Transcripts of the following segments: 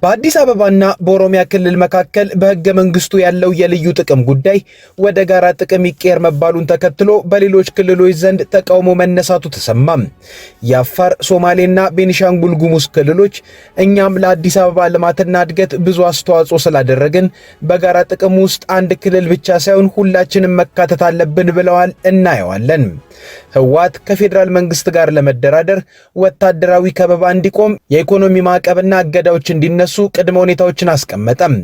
በአዲስ አበባና በኦሮሚያ ክልል መካከል በሕገ መንግስቱ ያለው የልዩ ጥቅም ጉዳይ ወደ ጋራ ጥቅም ይቀየር መባሉን ተከትሎ በሌሎች ክልሎች ዘንድ ተቃውሞ መነሳቱ ተሰማም። የአፋር፣ ሶማሌና ቤኒሻንጉል ጉሙዝ ክልሎች እኛም ለአዲስ አበባ ልማትና እድገት ብዙ አስተዋጽኦ ስላደረግን በጋራ ጥቅም ውስጥ አንድ ክልል ብቻ ሳይሆን ሁላችንም መካተት አለብን ብለዋል። እናየዋለን። ህወሓት ከፌዴራል መንግስት ጋር ለመደራደር ወታደራዊ ከበባ እንዲቆም፣ የኢኮኖሚ ማዕቀብና እገዳዎች እንዲነሱ ቅድመ ሁኔታዎችን አስቀመጠም።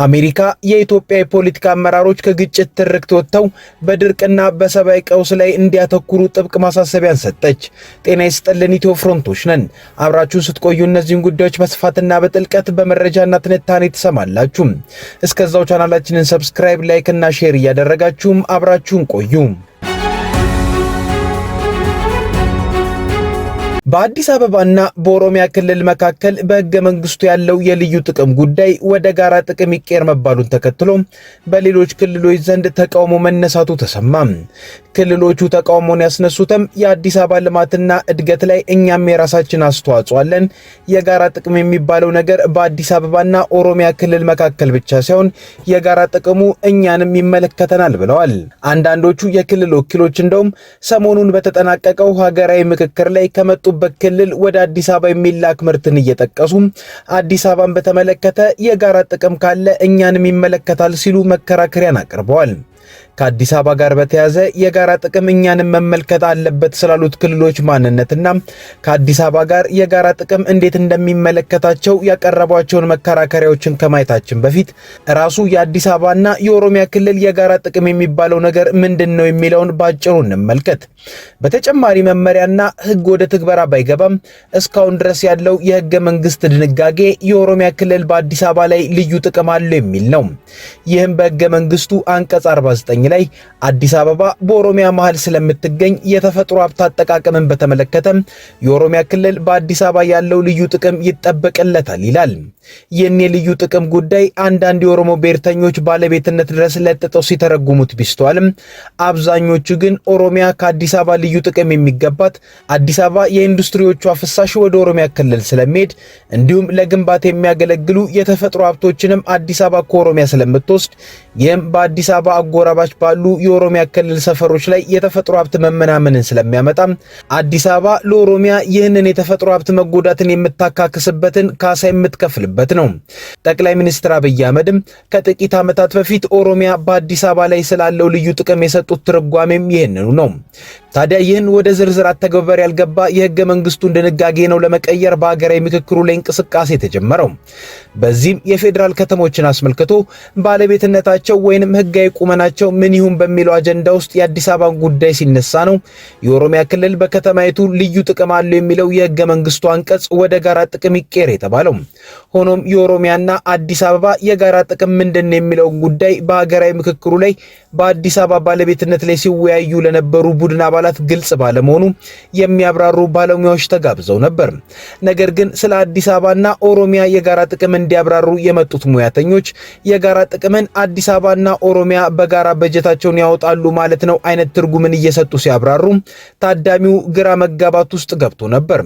አሜሪካ የኢትዮጵያ የፖለቲካ አመራሮች ከግጭት ትርክት ወጥተው በድርቅና በሰብአዊ ቀውስ ላይ እንዲያተኩሩ ጥብቅ ማሳሰቢያን ሰጠች። ጤና ይስጥልን፣ ኢትዮ ፍሮንቶች ነን። አብራችሁን ስትቆዩ እነዚህን ጉዳዮች በስፋትና በጥልቀት በመረጃና ትንታኔ ትሰማላችሁ። እስከዛው ቻናላችንን ሰብስክራይብ፣ ላይክ እና ሼር እያደረጋችሁም አብራችሁን ቆዩ። በአዲስ አበባና በኦሮሚያ ክልል መካከል በሕገ መንግስቱ ያለው የልዩ ጥቅም ጉዳይ ወደ ጋራ ጥቅም ይቀየር መባሉን ተከትሎ በሌሎች ክልሎች ዘንድ ተቃውሞ መነሳቱ ተሰማ። ክልሎቹ ተቃውሞን ያስነሱትም የአዲስ አበባ ልማትና እድገት ላይ እኛም የራሳችን አስተዋጽኦ አለን፣ የጋራ ጥቅም የሚባለው ነገር በአዲስ አበባና ኦሮሚያ ክልል መካከል ብቻ ሳይሆን የጋራ ጥቅሙ እኛንም ይመለከተናል ብለዋል። አንዳንዶቹ የክልል ወኪሎች እንደውም ሰሞኑን በተጠናቀቀው ሀገራዊ ምክክር ላይ ከመጡበት ክልል ወደ አዲስ አበባ የሚላክ ምርትን እየጠቀሱ አዲስ አበባን በተመለከተ የጋራ ጥቅም ካለ እኛንም ይመለከታል ሲሉ መከራከሪያን አቅርበዋል። ከአዲስ አበባ ጋር በተያያዘ የጋራ ጥቅም እኛንም መመልከት አለበት ስላሉት ክልሎች ማንነትና ከአዲስ አበባ ጋር የጋራ ጥቅም እንዴት እንደሚመለከታቸው ያቀረቧቸውን መከራከሪያዎችን ከማየታችን በፊት ራሱ የአዲስ አበባና የኦሮሚያ ክልል የጋራ ጥቅም የሚባለው ነገር ምንድነው የሚለውን ባጭሩ እንመልከት። በተጨማሪ መመሪያና ሕግ ወደ ትግበራ ባይገባም እስካሁን ድረስ ያለው የሕገ መንግስት ድንጋጌ የኦሮሚያ ክልል በአዲስ አበባ ላይ ልዩ ጥቅም አለው የሚል ነው። ይህም በሕገ መንግስቱ አንቀጽ 49 ላይ አዲስ አበባ በኦሮሚያ መሃል ስለምትገኝ የተፈጥሮ ሀብት አጠቃቀምን በተመለከተ የኦሮሚያ ክልል በአዲስ አበባ ያለው ልዩ ጥቅም ይጠበቅለታል ይላል። ይህን የልዩ ጥቅም ጉዳይ አንዳንድ የኦሮሞ ብሔርተኞች ባለቤትነት ድረስ ለጥጠው ሲተረጉሙት ቢስተዋልም አብዛኞቹ ግን ኦሮሚያ ከአዲስ አበባ ልዩ ጥቅም የሚገባት አዲስ አበባ የኢንዱስትሪዎቿ ፍሳሽ ወደ ኦሮሚያ ክልል ስለሚሄድ እንዲሁም ለግንባታ የሚያገለግሉ የተፈጥሮ ሀብቶችንም አዲስ አበባ ከኦሮሚያ ስለምትወስድ ይህም በአዲስ አበባ አጎራባች ባሉ የኦሮሚያ ክልል ሰፈሮች ላይ የተፈጥሮ ሀብት መመናመንን ስለሚያመጣ አዲስ አበባ ለኦሮሚያ ይህንን የተፈጥሮ ሀብት መጎዳትን የምታካክስበትን ካሳ የምትከፍልበት ነው። ጠቅላይ ሚኒስትር አብይ አህመድም ከጥቂት ዓመታት በፊት ኦሮሚያ በአዲስ አበባ ላይ ስላለው ልዩ ጥቅም የሰጡት ትርጓሜም ይህንኑ ነው። ታዲያ ይህን ወደ ዝርዝር አተገበር ያልገባ የሕገ መንግስቱን ድንጋጌ ነው ለመቀየር በሀገራዊ ምክክሩ ላይ እንቅስቃሴ የተጀመረው። በዚህም የፌዴራል ከተሞችን አስመልክቶ ባለቤትነታቸው ወይንም ሕጋዊ ቁመናቸው ምን ይሁን በሚለው አጀንዳ ውስጥ የአዲስ አበባን ጉዳይ ሲነሳ ነው የኦሮሚያ ክልል በከተማይቱ ልዩ ጥቅም አለው የሚለው የሕገ መንግስቱ አንቀጽ ወደ ጋራ ጥቅም ይቀየር የተባለው። ሆኖም የኦሮሚያና አዲስ አበባ የጋራ ጥቅም ምንድን የሚለው ጉዳይ በሀገራዊ ምክክሩ ላይ በአዲስ አበባ ባለቤትነት ላይ ሲወያዩ ለነበሩ ቡድን አባላት ግልጽ ባለመሆኑ የሚያብራሩ ባለሙያዎች ተጋብዘው ነበር። ነገር ግን ስለ አዲስ አበባና ኦሮሚያ የጋራ ጥቅም እንዲያብራሩ የመጡት ሙያተኞች የጋራ ጥቅምን አዲስ አበባና ኦሮሚያ በጋራ በጀታቸውን ያወጣሉ ማለት ነው አይነት ትርጉምን እየሰጡ ሲያብራሩ ታዳሚው ግራ መጋባት ውስጥ ገብቶ ነበር።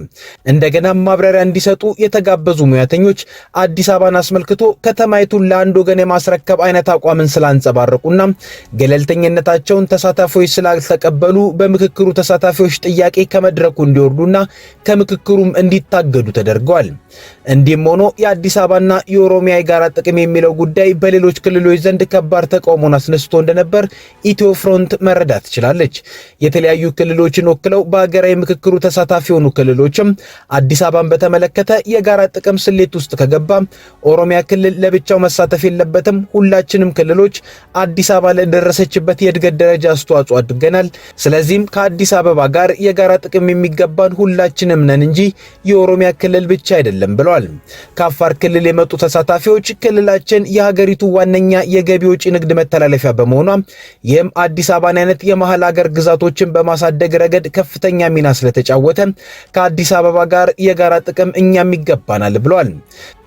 እንደገና ማብራሪያ እንዲሰጡ የተጋበዙ ሙያተኞች አዲስ አበባን አስመልክቶ ከተማይቱን ለአንድ ወገን የማስረከብ አይነት አቋምን ስላንጸባረቁና ገለልተኝነታቸውን ተሳታፊዎች ስላልተቀበሉ በምክክሩ ተሳታፊዎች ጥያቄ ከመድረኩ እንዲወርዱና ከምክክሩም እንዲታገዱ ተደርገዋል። እንዲህም ሆኖ የአዲስ አበባና የኦሮሚያ የጋራ ጥቅም የሚለው ጉዳይ በሌሎች ክልሎች ዘንድ ከባድ ተቃውሞን አስነስቶ እንደነበር ኢትዮ ፍሮንት መረዳት ትችላለች። የተለያዩ ክልሎችን ወክለው በሀገራዊ ምክክሩ ተሳታፊ የሆኑ ክልሎችም አዲስ አበባን በተመለከተ የጋራ ጥቅም ስሌት ውስጥ ከገባ ኦሮሚያ ክልል ለብቻው መሳተፍ የለበትም፣ ሁላችንም ክልሎች አዲስ አበባ ለደረሰችበት የእድገት ደረጃ አስተዋጽኦ አድርገናል፣ ስለዚህም ከአዲስ አበባ ጋር የጋራ ጥቅም የሚገባን ሁላችንም ነን እንጂ የኦሮሚያ ክልል ብቻ አይደለም ብለዋል። ከአፋር ክልል የመጡ ተሳታፊዎች ክልላችን የሀገሪቱ ዋነኛ የገቢ ወጪ ንግድ መተላለፊያ በመሆኗ ይህም አዲስ አበባን አይነት የመሃል ሀገር ግዛቶችን በማሳደግ ረገድ ከፍተኛ ሚና ስለተጫወተ ከአዲስ አበባ ጋር የጋራ ጥቅም እኛም ይገባናል ብለዋል።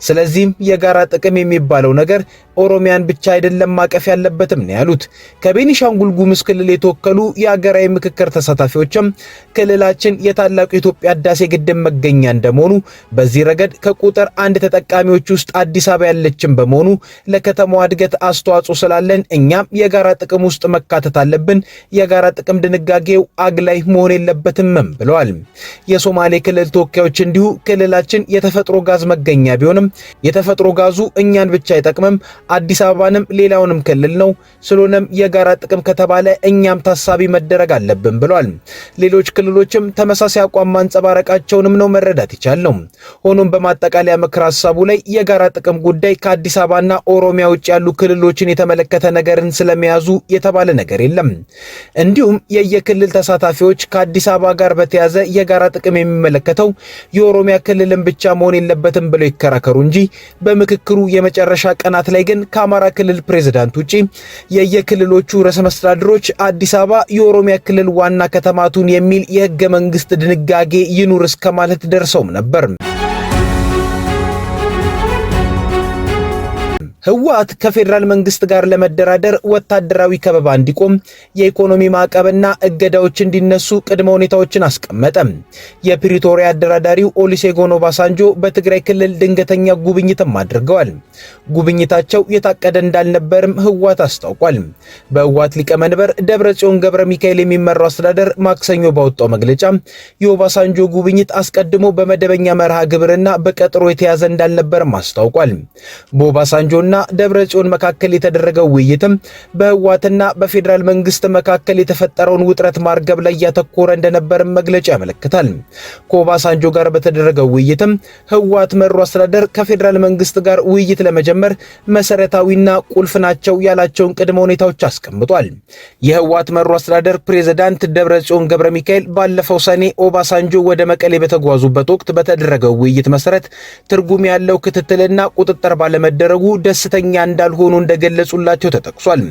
ስለዚህም የጋራ ጥቅም የሚባለው ነገር ኦሮሚያን ብቻ አይደለም ማቀፍ ያለበትም ነው ያሉት። ከቤኒሻንጉል ጉሙዝ ክልል የተወከሉ የሀገራዊ ምክክር ተሳታፊዎችም ክልላችን የታላቁ የኢትዮጵያ ህዳሴ ግድብ መገኛ እንደመሆኑ በዚህ ረገድ ከቁጥር አንድ ተጠቃሚዎች ውስጥ አዲስ አበባ ያለችን በመሆኑ ለከተማዋ እድገት አስተዋጽኦ ስላለን እኛም የጋራ ጥቅም ውስጥ መካተት አለብን። የጋራ ጥቅም ድንጋጌው አግላይ መሆን የለበትም ብለዋል። የሶማሌ ክልል ተወካዮች እንዲሁ ክልላችን የተፈጥሮ ጋዝ መገኛ ቢሆንም የተፈጥሮ ጋዙ እኛን ብቻ አይጠቅምም፣ አዲስ አበባንም ሌላውንም ክልል ነው። ስለሆነም የጋራ ጥቅም ከተባለ እኛም ታሳቢ መደረግ አለብን ብለዋል። ሌሎች ክልሎችም ተመሳሳይ አቋም ማንጸባረቃቸውንም ነው መረዳት ይቻለው። ሆኖም በማጠቃለያ ምክር ሐሳቡ ላይ የጋራ ጥቅም ጉዳይ ከአዲስ አበባና ኦሮሚያ ውጭ ያሉ ክልሎችን የተመለከተ ነገርን ስለመያዙ የተባለ ነገር የለም። እንዲሁም የየክልል ተሳታፊዎች ከአዲስ አበባ ጋር በተያዘ የጋራ ጥቅም የሚመለከተው የኦሮሚያ ክልልን ብቻ መሆን የለበትም ብለው ይከራከሩ እንጂ በምክክሩ የመጨረሻ ቀናት ላይ ግን ከአማራ ክልል ፕሬዝዳንት ውጪ የየክልሎቹ ርዕሰ መስተዳድሮች አዲስ አበባ የኦሮሚያ ክልል ዋና ከተማቱን የሚል የህገ መንግስት ድንጋጌ ይኑር እስከ ማለት ደርሰውም ነበር። ህወሓት ከፌደራል መንግስት ጋር ለመደራደር ወታደራዊ ከበባ እንዲቆም የኢኮኖሚ ማዕቀብና እገዳዎች እንዲነሱ ቅድመ ሁኔታዎችን አስቀመጠ። የፕሪቶሪያ አደራዳሪው ኦሉሴጉን ኦባሳንጆ በትግራይ ክልል ድንገተኛ ጉብኝትም አድርገዋል። ጉብኝታቸው የታቀደ እንዳልነበርም ህወሓት አስታውቋል። በህወሓት ሊቀመንበር ደብረጽዮን ገብረ ሚካኤል የሚመራው አስተዳደር ማክሰኞ ባወጣው መግለጫ የኦባሳንጆ ጉብኝት አስቀድሞ በመደበኛ መርሃ ግብርና በቀጠሮ የተያዘ እንዳልነበርም አስታውቋል። በኦባሳንጆና ደብረጽዮን መካከል የተደረገው ውይይትም በህወሓትና በፌደራል መንግስት መካከል የተፈጠረውን ውጥረት ማርገብ ላይ ያተኮረ እንደነበር መግለጫ ያመለክታል። ከኦባሳንጆ ጋር በተደረገው ውይይትም ህወሓት መሩ አስተዳደር ከፌደራል መንግስት ጋር ውይይት ለመጀመር መሰረታዊና ቁልፍ ናቸው ያላቸውን ቅድመ ሁኔታዎች አስቀምጧል። የህወሓት መሩ አስተዳደር ፕሬዝዳንት ደብረጽዮን ገብረ ሚካኤል ባለፈው ሰኔ ኦባሳንጆ ወደ መቀሌ በተጓዙበት ወቅት በተደረገው ውይይት መሰረት ትርጉም ያለው ክትትልና ቁጥጥር ባለመደረጉ ደስተኛ እንዳልሆኑ እንደገለጹላቸው ተጠቅሷል።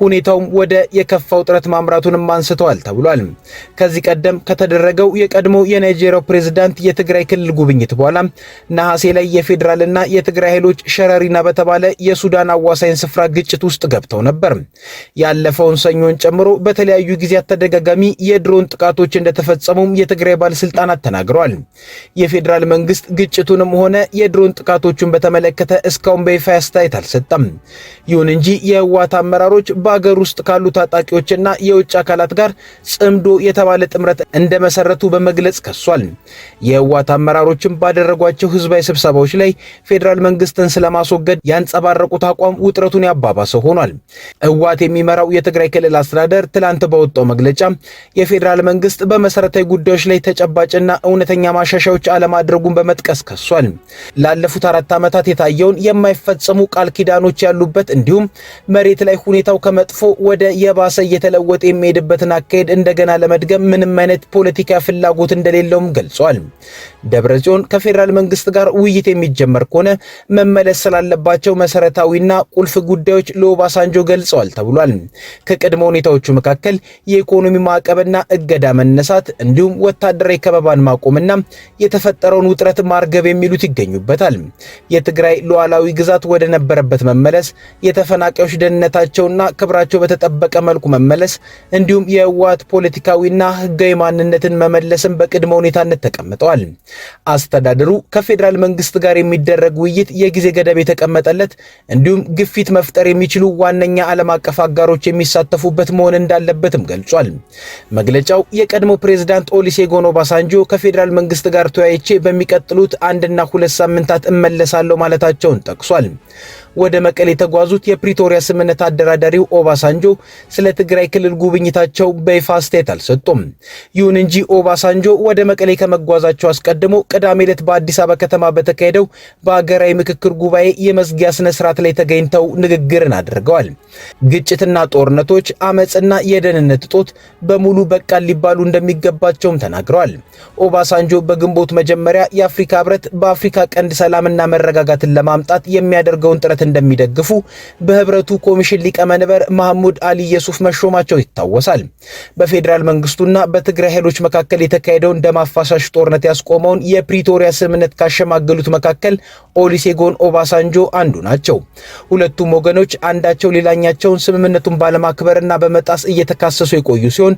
ሁኔታውም ወደ የከፋ ውጥረት ማምራቱንም አንስተዋል ተብሏል። ከዚህ ቀደም ከተደረገው የቀድሞ የናይጄሪያው ፕሬዝዳንት የትግራይ ክልል ጉብኝት በኋላ ነሐሴ ላይ የፌደራልና የትግራይ ኃይሎች ሸረሪና በተባለ የሱዳን አዋሳኝ ስፍራ ግጭት ውስጥ ገብተው ነበር። ያለፈውን ሰኞን ጨምሮ በተለያዩ ጊዜያት ተደጋጋሚ የድሮን ጥቃቶች እንደተፈጸሙም የትግራይ ባለስልጣናት ተናግረዋል። የፌደራል መንግስት ግጭቱንም ሆነ የድሮን ጥቃቶቹን በተመለከተ እስካሁን በይፋ አስተያየት አልሰጠም። ይሁን እንጂ የህወሓት አመራሮች በአገር ውስጥ ካሉ ታጣቂዎችና የውጭ አካላት ጋር ጽምዶ የተባለ ጥምረት እንደመሰረቱ በመግለጽ ከሷል። የህወሓት አመራሮችም ባደረጓቸው ህዝባዊ ስብሰባዎች ላይ ፌደራል መንግስትን ስለማስወገድ ያንጸባረቁት አቋም ውጥረቱን ያባባሰው ሆኗል። ህወሓት የሚመራው የትግራይ ክልል አስተዳደር ትላንት ባወጣው መግለጫ የፌደራል መንግስት በመሰረታዊ ጉዳዮች ላይ ተጨባጭና እውነተኛ ማሻሻያዎች አለማድረጉን በመጥቀስ ከሷል። ላለፉት 4 ዓመታት የታየውን የማይፈጸሙ ቃል ኪዳኖች ያሉበት እንዲሁም መሬት ላይ ሁኔታው መጥፎ ወደ የባሰ እየተለወጠ የሚሄድበትን አካሄድ እንደገና ለመድገም ምንም አይነት ፖለቲካ ፍላጎት እንደሌለውም ገልጿል። ደብረጽዮን ከፌደራል መንግስት ጋር ውይይት የሚጀመር ከሆነ መመለስ ስላለባቸው መሰረታዊና ቁልፍ ጉዳዮች ለኦባሳንጆ ገልጸዋል ተብሏል። ከቅድመ ሁኔታዎቹ መካከል የኢኮኖሚ ማዕቀብና እገዳ መነሳት እንዲሁም ወታደራዊ ከበባን ማቆምና የተፈጠረውን ውጥረት ማርገብ የሚሉት ይገኙበታል። የትግራይ ሉዓላዊ ግዛት ወደ ነበረበት መመለስ፣ የተፈናቃዮች ደህንነታቸውና ክብራቸው በተጠበቀ መልኩ መመለስ እንዲሁም የህወሓት ፖለቲካዊና ህጋዊ ማንነትን መመለስን በቅድመ ሁኔታነት ተቀምጠዋል። አስተዳደሩ ከፌደራል መንግስት ጋር የሚደረግ ውይይት የጊዜ ገደብ የተቀመጠለት እንዲሁም ግፊት መፍጠር የሚችሉ ዋነኛ ዓለም አቀፍ አጋሮች የሚሳተፉበት መሆን እንዳለበትም ገልጿል። መግለጫው የቀድሞ ፕሬዝዳንት ኦሉሴጉን ኦባሳንጆ ከፌደራል መንግስት ጋር ተወያይቼ በሚቀጥሉት 1 እና 2 ሳምንታት እመለሳለሁ ማለታቸውን ጠቅሷል። ወደ መቀሌ የተጓዙት የፕሪቶሪያ ስምምነት አደራዳሪው ኦባሳንጆ ስለ ትግራይ ክልል ጉብኝታቸው በይፋ አስተያየት አልሰጡም። ይሁን እንጂ ኦባሳንጆ ወደ መቀሌ ከመጓዛቸው አስቀድሞ ቅዳሜ ዕለት በአዲስ አበባ ከተማ በተካሄደው በሀገራዊ ምክክር ጉባኤ የመዝጊያ ስነ ስርዓት ላይ ተገኝተው ንግግርን አድርገዋል። ግጭትና ጦርነቶች፣ አመጽና የደህንነት እጦት በሙሉ በቃ ሊባሉ እንደሚገባቸውም ተናግረዋል። ኦባሳንጆ በግንቦት መጀመሪያ የአፍሪካ ህብረት በአፍሪካ ቀንድ ሰላምና መረጋጋትን ለማምጣት የሚያደርገውን ጥረት እንደሚደግፉ በህብረቱ ኮሚሽን ሊቀመንበር መሐሙድ አሊ የሱፍ መሾማቸው ይታወሳል። በፌዴራል መንግስቱና በትግራይ ኃይሎች መካከል የተካሄደውን ደም አፋሳሽ ጦርነት ያስቆመውን የፕሪቶሪያ ስምምነት ካሸማገሉት መካከል ኦሉሴጉን ኦባሳንጆ አንዱ ናቸው። ሁለቱም ወገኖች አንዳቸው ሌላኛቸውን ስምምነቱን ባለማክበርና በመጣስ እየተካሰሱ የቆዩ ሲሆን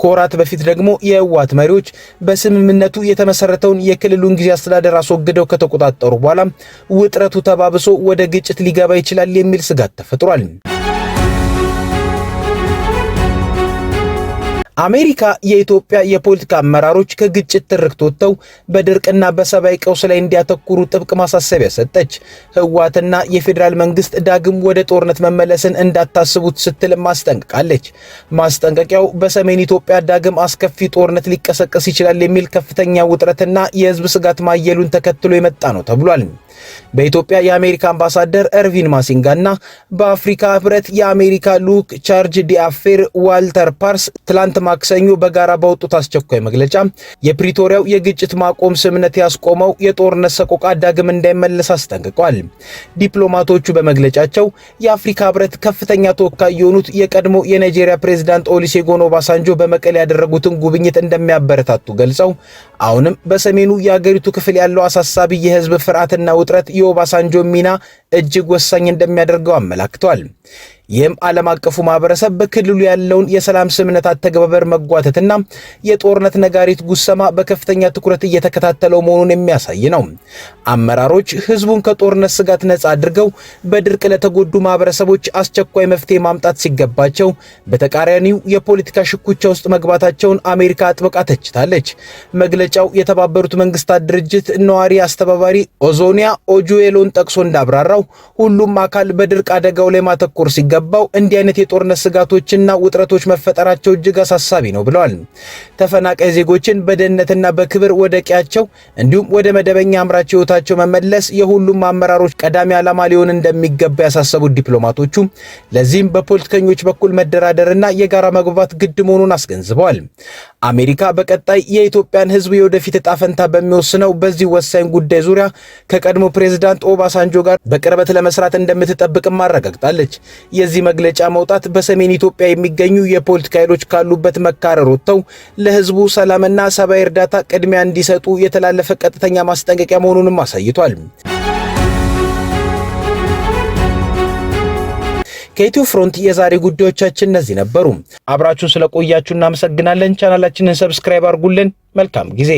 ከወራት በፊት ደግሞ የህወሓት መሪዎች በስምምነቱ የተመሰረተውን የክልሉን ጊዜ አስተዳደር አስወግደው ከተቆጣጠሩ በኋላ ውጥረቱ ተባብሶ ወደ ግጭት ሊገባ ይችላል የሚል ስጋት ተፈጥሯል። አሜሪካ የኢትዮጵያ የፖለቲካ አመራሮች ከግጭት ትርክት ወጥተው በድርቅና በሰብአዊ ቀውስ ላይ እንዲያተኩሩ ጥብቅ ማሳሰቢያ ሰጠች። ህወሓትና የፌዴራል መንግስት ዳግም ወደ ጦርነት መመለስን እንዳታስቡት ስትል ማስጠንቀቃለች። ማስጠንቀቂያው በሰሜን ኢትዮጵያ ዳግም አስከፊ ጦርነት ሊቀሰቀስ ይችላል የሚል ከፍተኛ ውጥረትና የህዝብ ስጋት ማየሉን ተከትሎ የመጣ ነው ተብሏል። በኢትዮጵያ የአሜሪካ አምባሳደር ኤርቪን ማሲንጋና በአፍሪካ ህብረት የአሜሪካ ልዑክ ቻርጅ ዲአፌር ዋልተር ፓርስ ትላንት ማክሰኞ በጋራ ባወጡት አስቸኳይ መግለጫ የፕሪቶሪያው የግጭት ማቆም ስምምነት ያስቆመው የጦርነት ሰቆቃ ዳግም እንዳይመለስ አስጠንቅቀዋል። ዲፕሎማቶቹ በመግለጫቸው የአፍሪካ ህብረት ከፍተኛ ተወካይ የሆኑት የቀድሞ የናይጄሪያ ፕሬዝዳንት ኦሉሴጉን ኦባሳንጆ በመቀሌ ያደረጉትን ጉብኝት እንደሚያበረታቱ ገልጸው አሁንም በሰሜኑ የአገሪቱ ክፍል ያለው አሳሳቢ የህዝብ ፍርሃትና ውጥረት የኦባሳንጆ ሚና እጅግ ወሳኝ እንደሚያደርገው አመላክተዋል። ይህም ዓለም አቀፉ ማህበረሰብ በክልሉ ያለውን የሰላም ስምምነት አተገባበር መጓተትና የጦርነት ነጋሪት ጉሰማ በከፍተኛ ትኩረት እየተከታተለው መሆኑን የሚያሳይ ነው። አመራሮች ህዝቡን ከጦርነት ስጋት ነፃ አድርገው በድርቅ ለተጎዱ ማህበረሰቦች አስቸኳይ መፍትሄ ማምጣት ሲገባቸው በተቃራኒው የፖለቲካ ሽኩቻ ውስጥ መግባታቸውን አሜሪካ አጥብቃ ተችታለች። መግለጫው የተባበሩት መንግስታት ድርጅት ነዋሪ አስተባባሪ ኦዞኒያ ኦጁዌሎን ጠቅሶ እንዳብራራው ሁሉም አካል በድርቅ አደጋው ላይ ማተኮር ሲገባው እንዲህ አይነት የጦርነት ስጋቶችና ውጥረቶች መፈጠራቸው እጅግ አሳሳቢ ነው ብለዋል። ተፈናቃይ ዜጎችን በደህንነትና በክብር ወደ ቀያቸው እንዲሁም ወደ መደበኛ አምራች ህይወታቸው መመለስ የሁሉም አመራሮች ቀዳሚ ዓላማ ሊሆን እንደሚገባ ያሳሰቡት ዲፕሎማቶቹ ለዚህም በፖለቲከኞች በኩል መደራደርና የጋራ መግባባት ግድ መሆኑን አስገንዝበዋል። አሜሪካ በቀጣይ የኢትዮጵያን ህዝብ የወደፊት ዕጣ ፈንታ በሚወስነው በዚህ ወሳኝ ጉዳይ ዙሪያ ከቀድሞ ፕሬዝዳንት ኦባሳንጆ ጋር በቅርበት ለመስራት እንደምትጠብቅም አረጋግጣለች። የዚህ መግለጫ መውጣት በሰሜን ኢትዮጵያ የሚገኙ የፖለቲካ ኃይሎች ካሉበት መካረር ወጥተው ለህዝቡ ሰላምና ሰብአዊ እርዳታ ቅድሚያ እንዲሰጡ የተላለፈ ቀጥተኛ ማስጠንቀቂያ መሆኑንም አሳይቷል። ከኢትዮ ፍሮንት የዛሬ ጉዳዮቻችን እነዚህ ነበሩ። አብራችሁን ስለቆያችሁ እናመሰግናለን። ቻናላችንን ሰብስክራይብ አድርጉልን። መልካም ጊዜ